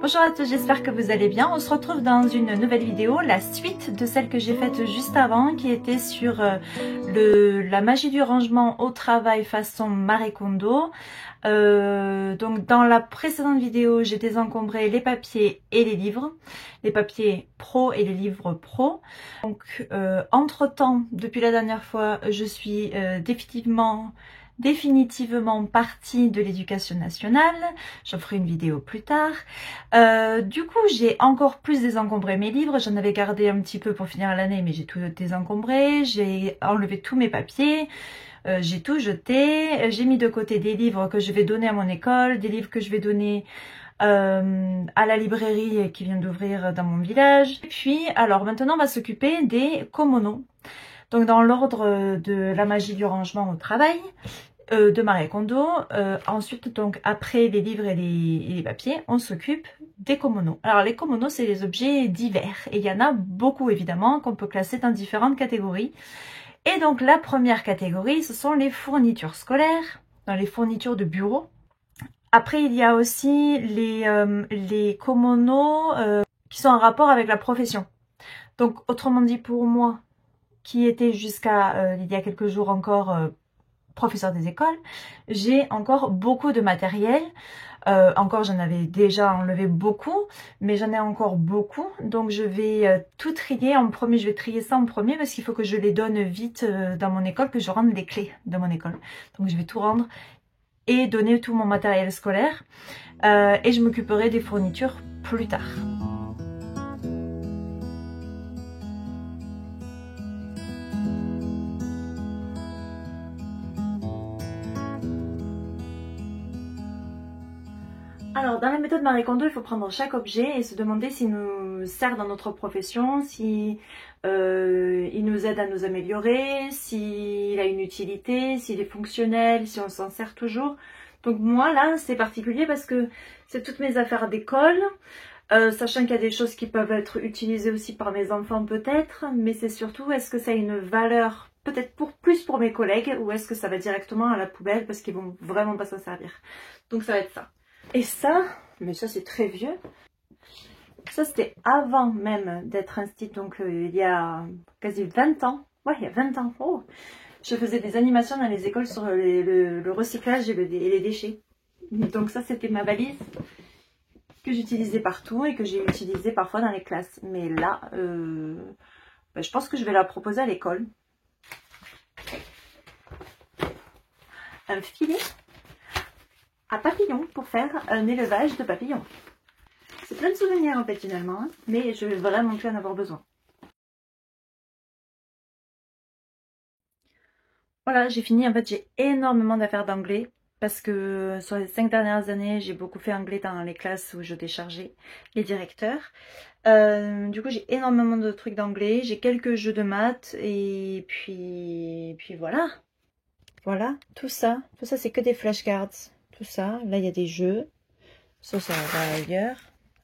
Bonjour à tous, j'espère que vous allez bien. On se retrouve dans une nouvelle vidéo, la suite de celle que j'ai faite juste avant, qui était sur la magie du rangement au travail façon Marie Kondo. Donc dans la précédente vidéo, j'ai désencombré les papiers et les livres, les papiers pro et les livres pro. Donc entre temps, depuis la dernière fois, je suis définitivement partie de l'éducation nationale. J'en ferai une vidéo plus tard. Du coup, j'ai encore plus désencombré mes livres. J'en avais gardé un petit peu pour finir l'année, mais j'ai tout désencombré. J'ai enlevé tous mes papiers. J'ai tout jeté. J'ai mis de côté des livres que je vais donner à mon école, des livres que je vais donner à la librairie qui vient d'ouvrir dans mon village. Et puis, alors maintenant, on va s'occuper des komonos. Donc dans l'ordre de la magie du rangement au travail de Marie Kondo. Ensuite, donc après les livres et les papiers, on s'occupe des komonos. Alors les komonos, c'est les objets divers. Et il y en a beaucoup évidemment qu'on peut classer dans différentes catégories. Et donc la première catégorie, ce sont les fournitures scolaires, dans les fournitures de bureau. Après, il y a aussi les komonos qui sont en rapport avec la profession. Donc autrement dit pour moi, qui était jusqu'à il y a quelques jours encore professeur des écoles, j'ai encore beaucoup de matériel. Encore j'en avais déjà enlevé beaucoup, mais j'en ai encore beaucoup. Donc je vais tout trier en premier, je vais trier ça en premier parce qu'il faut que je les donne vite dans mon école, que je rende les clés de mon école. Donc je vais tout rendre et donner tout mon matériel scolaire. Et je m'occuperai des fournitures plus tard. Alors, dans la méthode Marie Kondo, il faut prendre chaque objet et se demander s'il nous sert dans notre profession, si il nous aide à nous améliorer, s'il a une utilité, s'il est fonctionnel, si on s'en sert toujours. Donc moi, là, c'est particulier parce que c'est toutes mes affaires d'école, sachant qu'il y a des choses qui peuvent être utilisées aussi par mes enfants peut-être, mais c'est surtout, est-ce que ça a une valeur peut-être plus pour mes collègues ou est-ce que ça va directement à la poubelle parce qu'ils vont vraiment pas s'en servir. Donc ça va être ça. Et ça, mais ça c'est très vieux, ça c'était avant même d'être institut, donc il y a quasi 20 ans, ouais il y a 20 ans, oh, je faisais des animations dans les écoles sur le recyclage et les déchets. Donc ça c'était ma valise que j'utilisais partout et que j'ai utilisée parfois dans les classes. Mais là, je pense que je vais la proposer à l'école. Un filet à papillons pour faire un élevage de papillons. C'est plein de souvenirs en fait finalement, hein, mais je vais vraiment plus en avoir besoin. Voilà, j'ai fini. En fait, j'ai énormément d'affaires d'anglais parce que sur les 5 dernières années, j'ai beaucoup fait anglais dans les classes où je déchargeais les directeurs. Du coup, j'ai énormément de trucs d'anglais. J'ai quelques jeux de maths et puis voilà. Voilà, tout ça c'est que des flashcards. Tout ça, là il y a des jeux, ça va ailleurs,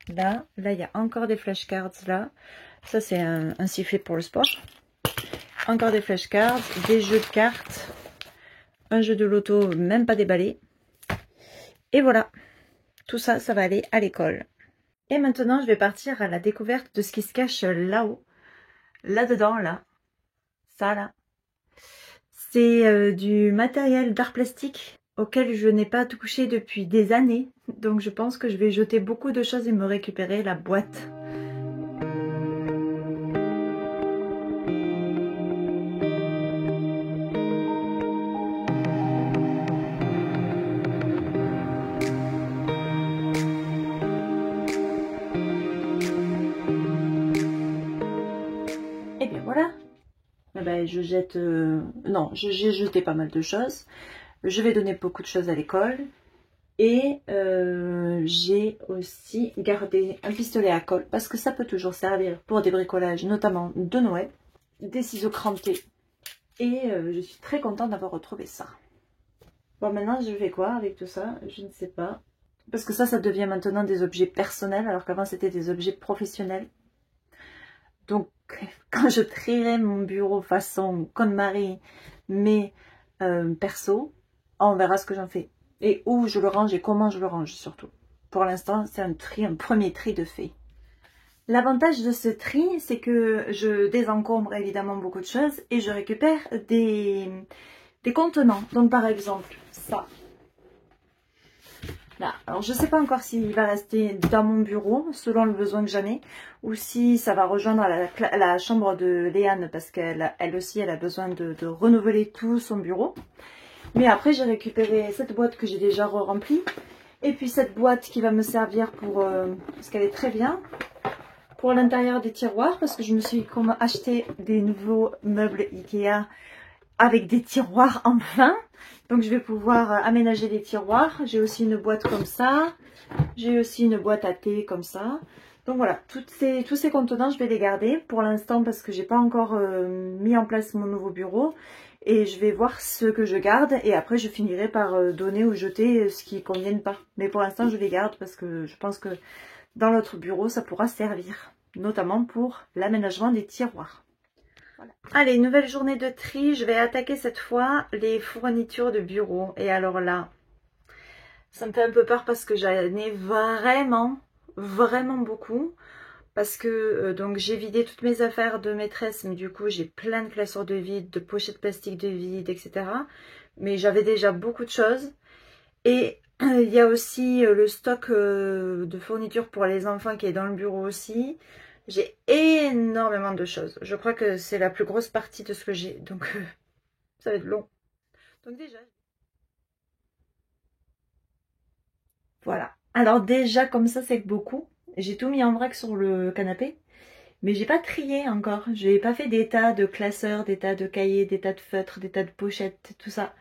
là il y a encore des flashcards là, ça c'est un sifflet pour le sport, encore des flashcards, des jeux de cartes, un jeu de loto même pas déballé, et voilà, tout ça, ça va aller à l'école. Et maintenant je vais partir à la découverte de ce qui se cache là-haut, là-dedans, là, ça là, c'est du matériel d'art plastique auquel je n'ai pas touché depuis des années. Donc je pense que je vais jeter beaucoup de choses et me récupérer la boîte. Et bien voilà. Je jette... non, j'ai jeté pas mal de choses. Je vais donner beaucoup de choses à l'école. Et j'ai aussi gardé un pistolet à colle parce que ça peut toujours servir pour des bricolages, notamment de Noël, des ciseaux crampés. Et je suis très contente d'avoir retrouvé ça. Bon, maintenant je fais quoi avec tout ça? Je ne sais pas. Parce que ça devient maintenant des objets personnels alors qu'avant c'était des objets professionnels. Donc quand je trierai mon bureau façon KonMari, mais perso, on verra ce que j'en fais. Et où je le range et comment je le range surtout. pour l'instant, c'est un premier tri de fait. L'avantage de ce tri, c'est que je désencombre évidemment beaucoup de choses et je récupère des contenants. Donc par exemple, ça. Là. Alors je ne sais pas encore s'il va rester dans mon bureau, selon le besoin que j'en ai, ou si ça va rejoindre la chambre de Léane, parce qu'elle aussi, elle a besoin de renouveler tout son bureau. Mais après, j'ai récupéré cette boîte que j'ai déjà remplie. Et puis cette boîte qui va me servir pour... parce qu'elle est très bien. Pour l'intérieur des tiroirs, parce que je me suis acheté des nouveaux meubles Ikea avec des tiroirs enfin. Donc je vais pouvoir aménager les tiroirs. J'ai aussi une boîte comme ça. J'ai aussi une boîte à thé comme ça. Donc voilà, tous ces contenants, je vais les garder pour l'instant parce que j'ai pas encore mis en place mon nouveau bureau. Et je vais voir ce que je garde et après je finirai par donner ou jeter ce qui ne convienne pas. Mais pour l'instant, je les garde parce que je pense que dans l'autre bureau, ça pourra servir. Notamment pour l'aménagement des tiroirs. Voilà. Allez, nouvelle journée de tri. Je vais attaquer cette fois les fournitures de bureau. Et alors là, ça me fait un peu peur parce que j'en ai vraiment beaucoup. Parce que donc j'ai vidé toutes mes affaires de maîtresse. Mais du coup, j'ai plein de classeurs de vide, de pochettes plastiques de vide, etc. Mais j'avais déjà beaucoup de choses. Et il y a aussi le stock de fournitures pour les enfants qui est dans le bureau aussi. J'ai énormément de choses. Je crois que c'est la plus grosse partie de ce que j'ai. Donc, ça va être long. Donc déjà... Voilà. Alors déjà, comme ça, c'est beaucoup. J'ai tout mis en vrac sur le canapé. Mais j'ai pas trié encore. J'ai pas fait des tas de classeurs, des tas de cahiers, des tas de feutres, des tas de pochettes, tout ça.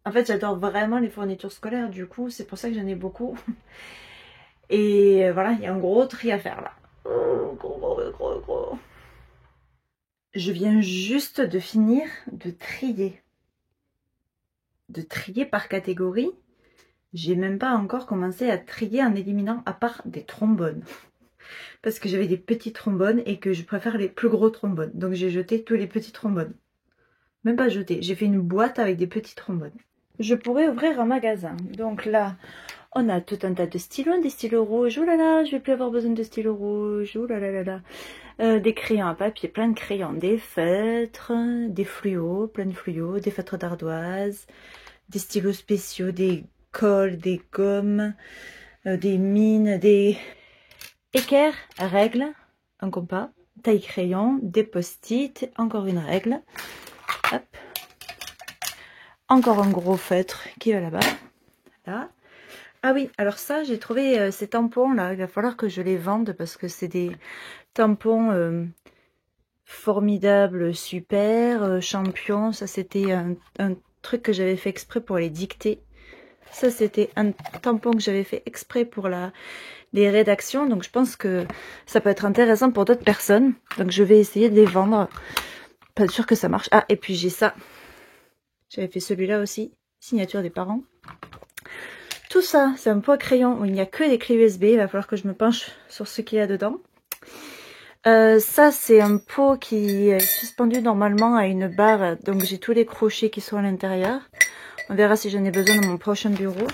En fait, j'adore vraiment les fournitures scolaires. Du coup, c'est pour ça que j'en ai beaucoup. Et voilà, il y a un gros tri à faire là. Gros. Je viens juste de finir de trier. De trier par catégorie. J'ai même pas encore commencé à trier en éliminant à part des trombones. Parce que j'avais des petits trombones et que je préfère les plus gros trombones. Donc j'ai jeté tous les petits trombones. Même pas jeté, j'ai fait une boîte avec des petits trombones. Je pourrais ouvrir un magasin. Donc là... On a tout un tas de stylos, des stylos rouges. Oh là là, je vais plus avoir besoin de stylos rouges. Oh là là là là. Des crayons à papier, plein de crayons, des feutres, des fluos, plein de fluos, des feutres d'ardoise, des stylos spéciaux, des cols, des gommes, des mines, des équerres, règles, un compas, taille crayon, des post-it, encore une règle. Hop. Encore un gros feutre qui est là-bas. Là. Ah oui, alors ça, j'ai trouvé ces tampons là, il va falloir que je les vende parce que c'est des tampons formidables, super, champions. Ça, c'était un truc que j'avais fait exprès pour les dictées. Ça, c'était un tampon que j'avais fait exprès pour les rédactions. Donc, je pense que ça peut être intéressant pour d'autres personnes. Donc, je vais essayer de les vendre. Pas sûr que ça marche. Ah, et puis j'ai ça. J'avais fait celui-là aussi. Signature des parents. Tout ça, c'est un pot à crayon où il n'y a que des clés USB. Il va falloir que je me penche sur ce qu'il y a dedans. Ça, c'est un pot qui est suspendu normalement à une barre. Donc, j'ai tous les crochets qui sont à l'intérieur. On verra si j'en ai besoin dans mon prochain bureau.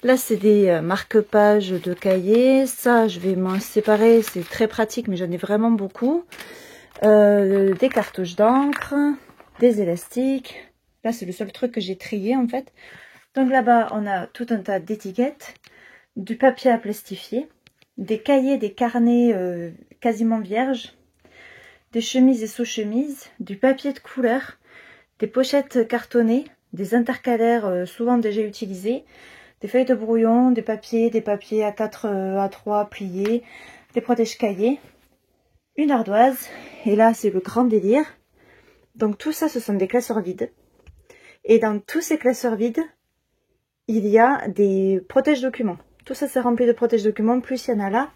Là, c'est des marque-pages de cahiers. Ça, je vais m'en séparer. C'est très pratique, mais j'en ai vraiment beaucoup. Des cartouches d'encre, des élastiques. Là, c'est le seul truc que j'ai trié, en fait. Donc là-bas, on a tout un tas d'étiquettes, du papier à plastifier, des cahiers, des carnets quasiment vierges, des chemises et sous-chemises, du papier de couleur, des pochettes cartonnées, des intercalaires souvent déjà utilisés, des feuilles de brouillon, des papiers A4, A3 pliés, des protège-cahiers, une ardoise, et là c'est le grand délire. Donc tout ça, ce sont des classeurs vides. Et dans tous ces classeurs vides, il y a des protège-documents. Tout ça, c'est rempli de protège-documents. Plus il y en a là.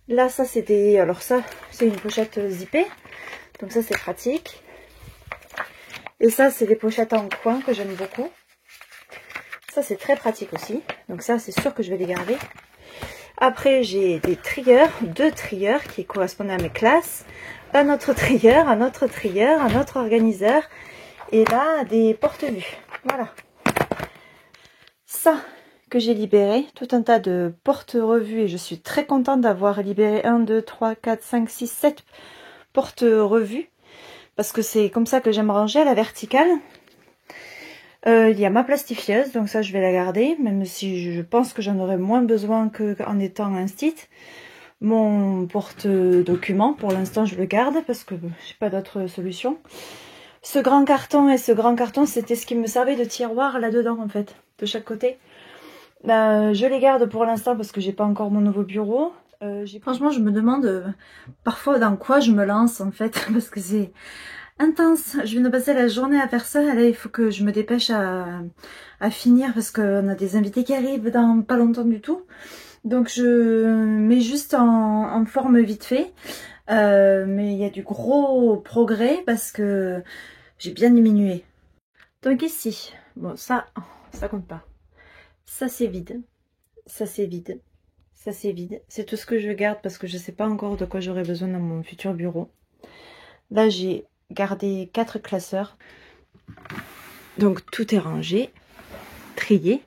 Là, ça, c'est des... Alors ça, c'est une pochette zippée. Donc ça, c'est pratique. Et ça, c'est des pochettes en coin que j'aime beaucoup. Ça, c'est très pratique aussi. Donc ça, c'est sûr que je vais les garder. Après, j'ai des trieurs. 2 trieurs qui correspondent à mes classes. Un autre trieur, un autre trieur, un autre organiseur. Et là, des porte-vues. Voilà. Ça, que j'ai libéré, tout un tas de porte-revues et je suis très contente d'avoir libéré 1, 2, 3, 4, 5, 6, 7 porte-revues parce que c'est comme ça que j'aime ranger à la verticale. Il y a ma plastifieuse, donc ça je vais la garder, même si je pense que j'en aurai moins besoin qu'en étant instite. Mon porte-document, pour l'instant je le garde parce que j'ai pas d'autre solution. Ce grand carton et ce grand carton, c'était ce qui me servait de tiroir là-dedans en fait, de chaque côté. Je les garde pour l'instant parce que j'ai pas encore mon nouveau bureau. Franchement, je me demande parfois dans quoi je me lance en fait, parce que c'est intense. Je viens de passer la journée à faire ça. Là, il faut que je me dépêche à finir parce qu'on a des invités qui arrivent dans pas longtemps du tout. Donc je mets juste en forme vite fait. Mais il y a du gros progrès parce que j'ai bien diminué. Donc ici, bon ça compte pas. Ça c'est vide, ça c'est vide, ça c'est vide. C'est tout ce que je garde parce que je sais pas encore de quoi j'aurai besoin dans mon futur bureau. Là j'ai gardé 4 classeurs. Donc tout est rangé, trié.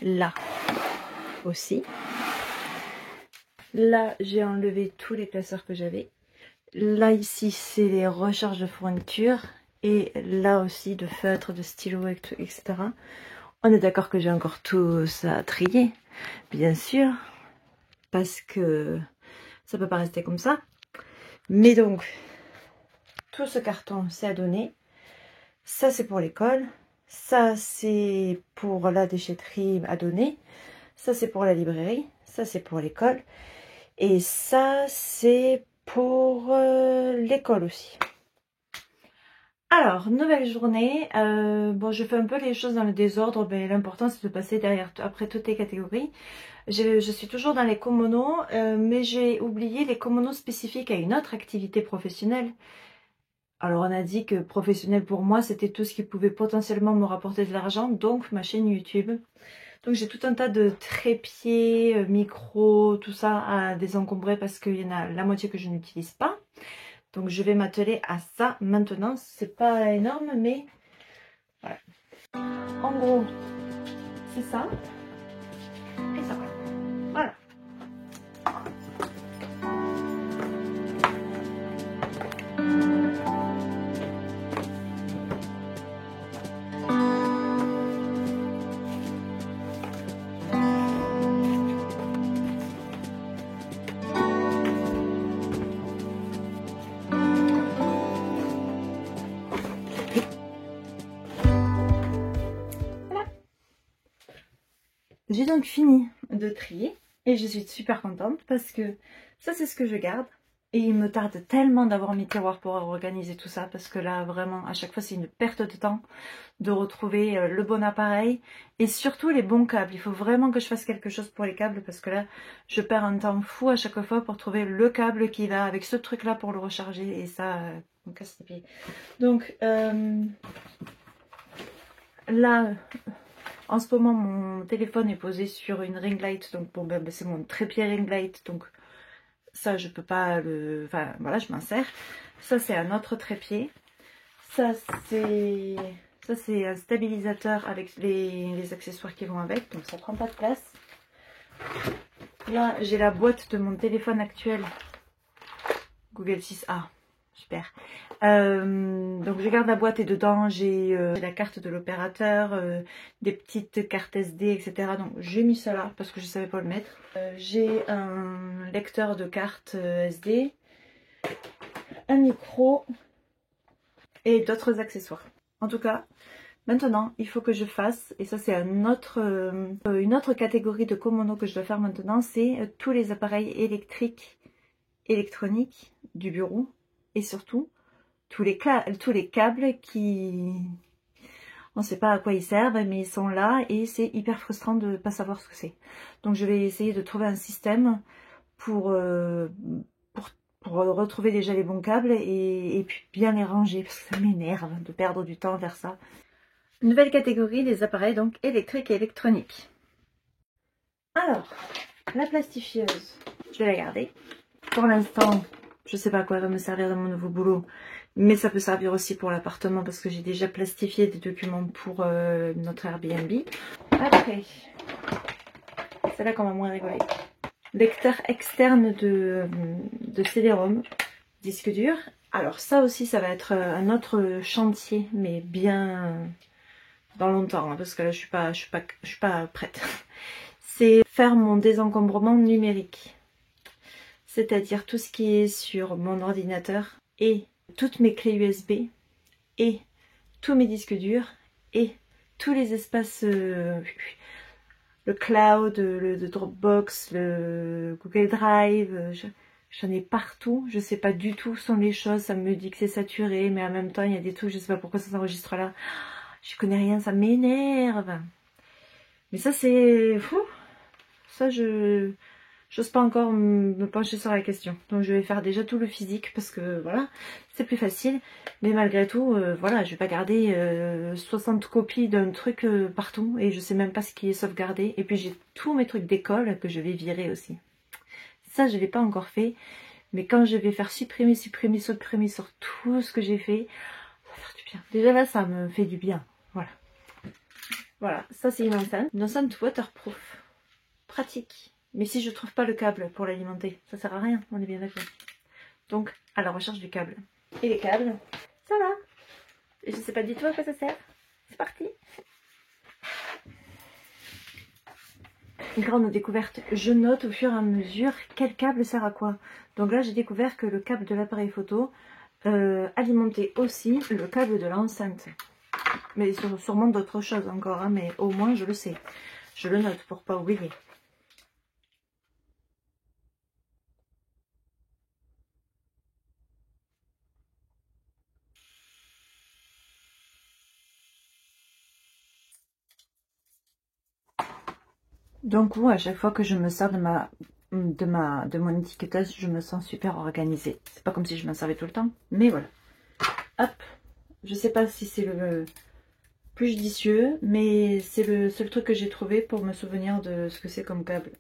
Là aussi. Là j'ai enlevé tous les classeurs que j'avais. Là ici c'est les recharges de fourniture. Et là aussi de feutres, de stylos, etc. On est d'accord que j'ai encore tout ça à trier, bien sûr, parce que ça peut pas rester comme ça. Mais donc, tout ce carton, c'est à donner. Ça, c'est pour l'école. Ça, c'est pour la déchetterie à donner. Ça, c'est pour la librairie. Ça, c'est pour l'école. Et ça, c'est pour l'école aussi. Alors, nouvelle journée. Bon, je fais un peu les choses dans le désordre, mais l'important c'est de passer derrière après toutes les catégories. Je suis toujours dans les komonos, mais j'ai oublié les komonos spécifiques à une autre activité professionnelle. Alors, on a dit que professionnel pour moi, c'était tout ce qui pouvait potentiellement me rapporter de l'argent, donc ma chaîne YouTube. Donc, j'ai tout un tas de trépieds, micros, tout ça à désencombrer parce qu'il y en a la moitié que je n'utilise pas. Donc je vais m'atteler à ça maintenant. C'est pas énorme, mais voilà. En gros, c'est ça. Et ça. Voilà. J'ai donc fini de trier et je suis super contente parce que ça c'est ce que je garde et il me tarde tellement d'avoir mes tiroirs pour organiser tout ça parce que là vraiment à chaque fois c'est une perte de temps de retrouver le bon appareil et surtout les bons câbles. Il faut vraiment que je fasse quelque chose pour les câbles parce que là je perds un temps fou à chaque fois pour trouver le câble qui va avec ce truc là pour le recharger et ça me casse les pieds. Donc là en ce moment, mon téléphone est posé sur une ring light, donc bon, ben, c'est mon trépied ring light, donc ça, je peux pas le... Enfin, voilà, je m'en sers. Ça, c'est un autre trépied. Ça, c'est un stabilisateur avec les accessoires qui vont avec, donc ça prend pas de place. Là, j'ai la boîte de mon téléphone actuel, Google 6A. Super. Donc je garde la boîte et dedans j'ai la carte de l'opérateur, des petites cartes SD, etc. Donc j'ai mis ça là parce que je savais pas le mettre. J'ai un lecteur de cartes SD, un micro et d'autres accessoires. En tout cas, maintenant il faut que je fasse, et ça c'est une autre catégorie de komono que je dois faire maintenant, c'est tous les appareils électriques, électroniques du bureau. Et surtout, tous les câbles qui... On ne sait pas à quoi ils servent, mais ils sont là et c'est hyper frustrant de ne pas savoir ce que c'est. Donc je vais essayer de trouver un système pour retrouver déjà les bons câbles et puis bien les ranger, parce que ça m'énerve de perdre du temps vers ça. Nouvelle catégorie, des appareils donc électriques et électroniques. Alors, la plastifieuse, je vais la garder. Pour l'instant, je sais pas à quoi elle va me servir dans mon nouveau boulot, Mais ça peut servir aussi pour l'appartement parce que j'ai déjà plastifié des documents pour notre Airbnb. Après, c'est là qu'on va moins rigoler. Lecteur externe de CD-ROM, disque dur. Alors ça aussi, ça va être un autre chantier, mais bien dans longtemps, hein, parce que là, je suis pas prête. C'est faire mon désencombrement numérique. C'est-à-dire tout ce qui est sur mon ordinateur et toutes mes clés USB et tous mes disques durs et tous les espaces, le cloud, le Dropbox, le Google Drive, j'en ai partout. Je sais pas du tout où sont les choses, ça me dit que c'est saturé, mais en même temps il y a des trucs, je sais pas pourquoi ça s'enregistre là. Je connais rien, ça m'énerve. Mais ça c'est fou. Ça j'ose pas encore me pencher sur la question. Donc je vais faire déjà tout le physique parce que voilà, c'est plus facile. Mais malgré tout, voilà, je vais pas garder 60 copies d'un truc partout et je sais même pas ce qui est sauvegardé. Et puis j'ai tous mes trucs d'école que je vais virer aussi. Ça, je l'ai pas encore fait. Mais quand je vais faire supprimer sur tout ce que j'ai fait, ça va faire du bien. Déjà là, ça me fait du bien. Voilà. Voilà, ça c'est une enceinte waterproof. Pratique. Mais si je trouve pas le câble pour l'alimenter, ça sert à rien, on est bien d'accord. Donc, à la recherche du câble. Et les câbles, ça va. Et je sais pas du tout à quoi ça sert. C'est parti. Grande découverte. Je note au fur et à mesure quel câble sert à quoi. Donc là, j'ai découvert que le câble de l'appareil photo alimentait aussi le câble de l'enceinte. Mais sûrement d'autres choses encore, hein, mais au moins je le sais. Je le note pour pas oublier. Donc à chaque fois que je me sers de mon étiquetage, je me sens super organisée. C'est pas comme si je m'en servais tout le temps, mais voilà. Hop, je sais pas si c'est le plus judicieux, mais c'est le seul truc que j'ai trouvé pour me souvenir de ce que c'est comme câble.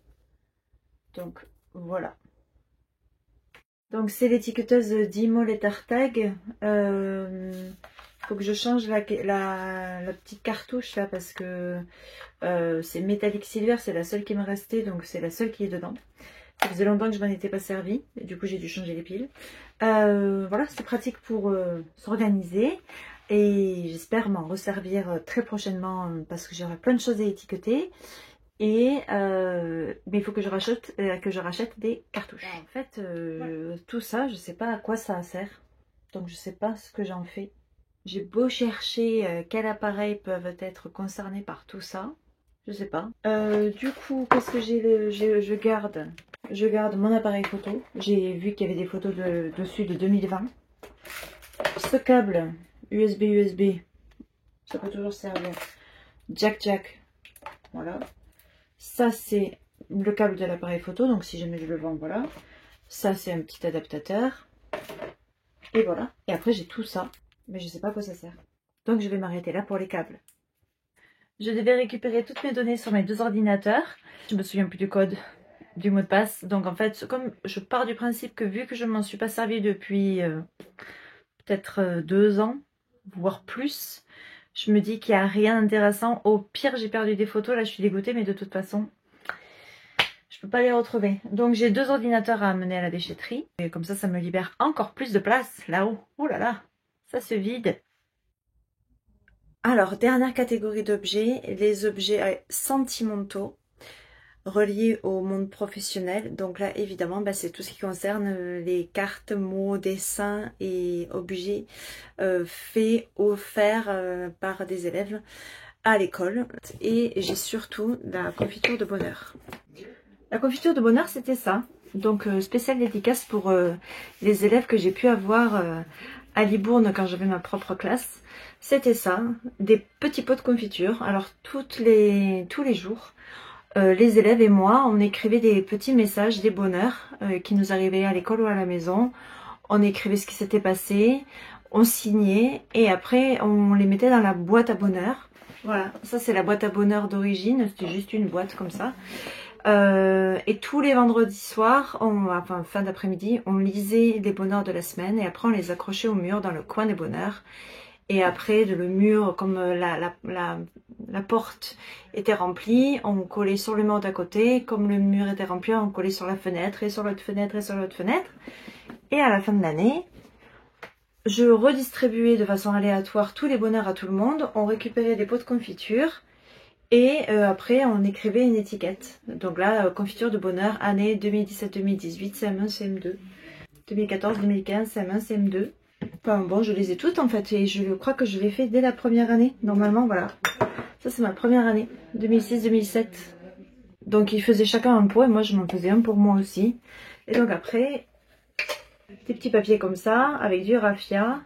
Donc voilà. Donc c'est l'étiqueteuse d'Imo Lettertag. Faut que je change la petite cartouche là parce que c'est métallique silver, c'est la seule qui me restait, donc c'est la seule qui est dedans. Ça faisait longtemps que je m'en étais pas servi, et du coup j'ai dû changer les piles. Voilà, c'est pratique pour s'organiser et j'espère m'en resservir très prochainement parce que j'aurai plein de choses à étiqueter. Et mais il faut que je rachète des cartouches. En fait, tout ça, je sais pas à quoi ça sert, donc je sais pas ce que j'en fais. J'ai beau chercher quels appareils peuvent être concernés par tout ça, je sais pas. Du coup, qu'est-ce que je garde mon appareil photo. J'ai vu qu'il y avait des photos dessus de 2020. Ce câble USB, ça peut toujours servir. Jack, voilà. Ça c'est le câble de l'appareil photo, donc si jamais je le vends, voilà. Ça c'est un petit adaptateur. Et voilà. Et après j'ai tout ça. Mais je sais pas à quoi ça sert. Donc je vais m'arrêter là pour les câbles. Je devais récupérer toutes mes données sur mes deux ordinateurs. Je me souviens plus du code, du mot de passe. Donc en fait, comme je pars du principe que vu que je m'en suis pas servi depuis peut-être 2 ans, voire plus, je me dis qu'il n'y a rien d'intéressant. Au pire, j'ai perdu des photos. Là, je suis dégoûtée, mais de toute façon, je peux pas les retrouver. Donc j'ai 2 ordinateurs à amener à la déchetterie. Et comme ça me libère encore plus de place là-haut. Oh là là! Ça se vide. Alors, dernière catégorie d'objets, les objets sentimentaux reliés au monde professionnel. Donc là, évidemment, c'est tout ce qui concerne les cartes, mots, dessins et objets faits, offerts par des élèves à l'école. Et j'ai surtout la confiture de bonheur. La confiture de bonheur, c'était ça. Donc, spéciale dédicace pour les élèves que j'ai pu avoir à Libourne quand j'avais ma propre classe. C'était ça, des petits pots de confiture. Alors tous les jours, les élèves et moi, on écrivait des petits messages, des bonheurs qui nous arrivaient à l'école ou à la maison. On écrivait ce qui s'était passé, on signait et après on les mettait dans la boîte à bonheur. Voilà, ça c'est la boîte à bonheur d'origine, c'était juste une boîte comme ça. Et tous les vendredis soirs, enfin fin d'après-midi, on lisait les bonheurs de la semaine et après on les accrochait au mur dans le coin des bonheurs. Et après, le mur, comme la porte était remplie, on collait sur le mur d'à côté. Comme le mur était rempli, on collait sur la fenêtre et sur l'autre fenêtre et sur l'autre fenêtre. Et à la fin de l'année, je redistribuais de façon aléatoire tous les bonheurs à tout le monde. On récupérait des pots de confiture. Et après, on écrivait une étiquette. Donc là, confiture de bonheur, année 2017-2018, CM1, CM2. 2014-2015, CM1, CM2. Enfin bon, je les ai toutes en fait. Et je crois que je l'ai fait dès la première année. Normalement, voilà. Ça, c'est ma première année. 2006-2007. Donc, ils faisaient chacun un pot. Et moi, je m'en faisais un pour moi aussi. Et donc après, des petits papiers comme ça, avec du raffia.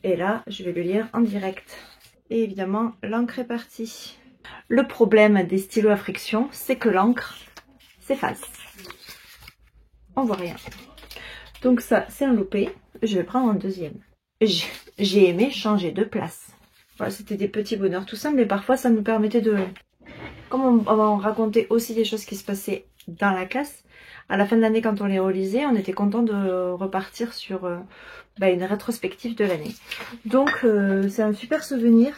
Et là, je vais le lire en direct. Et évidemment, l'encre est partie. Le problème des stylos à friction, c'est que l'encre s'efface. On voit rien. Donc ça, c'est un loupé. Je vais prendre un deuxième. J'ai aimé changer de place. Voilà, c'était des petits bonheurs tout simples. Mais parfois, ça nous permettait de... Comme on racontait aussi des choses qui se passaient dans la classe, à la fin de l'année, quand on les relisait, on était content de repartir sur une rétrospective de l'année. Donc, c'est un super souvenir.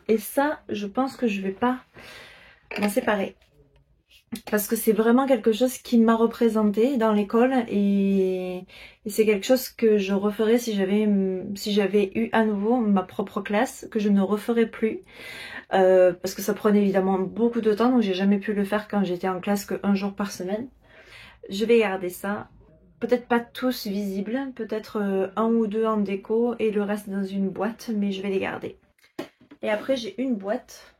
Et ça, je pense que je vais pas m'en séparer. Parce que c'est vraiment quelque chose qui m'a représenté dans l'école et c'est quelque chose que je referais si j'avais eu à nouveau ma propre classe, que je ne referais plus. Parce que ça prenait évidemment beaucoup de temps, donc j'ai jamais pu le faire quand j'étais en classe qu'un jour par semaine. Je vais garder ça. Peut-être pas tous visibles, peut-être un ou deux en déco et le reste dans une boîte, mais je vais les garder. Et après, j'ai une boîte.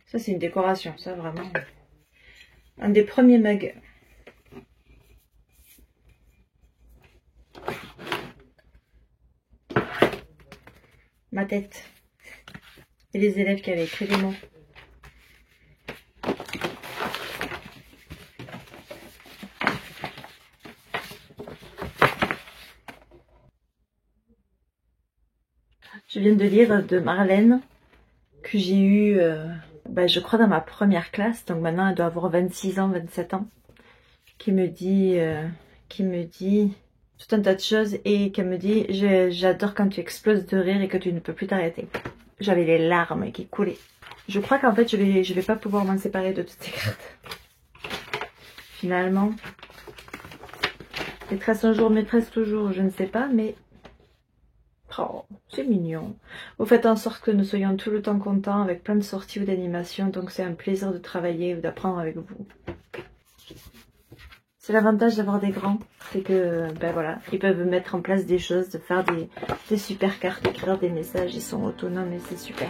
Ça, c'est une décoration, ça, vraiment. Un des premiers mugs. Ma tête. Et les élèves qui avaient écrit des mots. Je viens de lire de Marlène, que j'ai eu, je crois, dans ma première classe. Donc maintenant, elle doit avoir 26 ans, 27 ans. Qui me dit tout un tas de choses et qui me dit « J'adore quand tu exploses de rire et que tu ne peux plus t'arrêter. » J'avais les larmes qui coulaient. Je crois qu'en fait, je vais pas pouvoir m'en séparer de toutes ces cartes. Finalement, maîtresse un jour, maîtresse toujours, je ne sais pas, mais... Oh, c'est mignon. Vous faites en sorte que nous soyons tout le temps contents avec plein de sorties ou d'animations, donc c'est un plaisir de travailler ou d'apprendre avec vous. C'est l'avantage d'avoir des grands, c'est que, voilà, ils peuvent mettre en place des choses, de faire des super cartes, écrire des messages, ils sont autonomes et c'est super.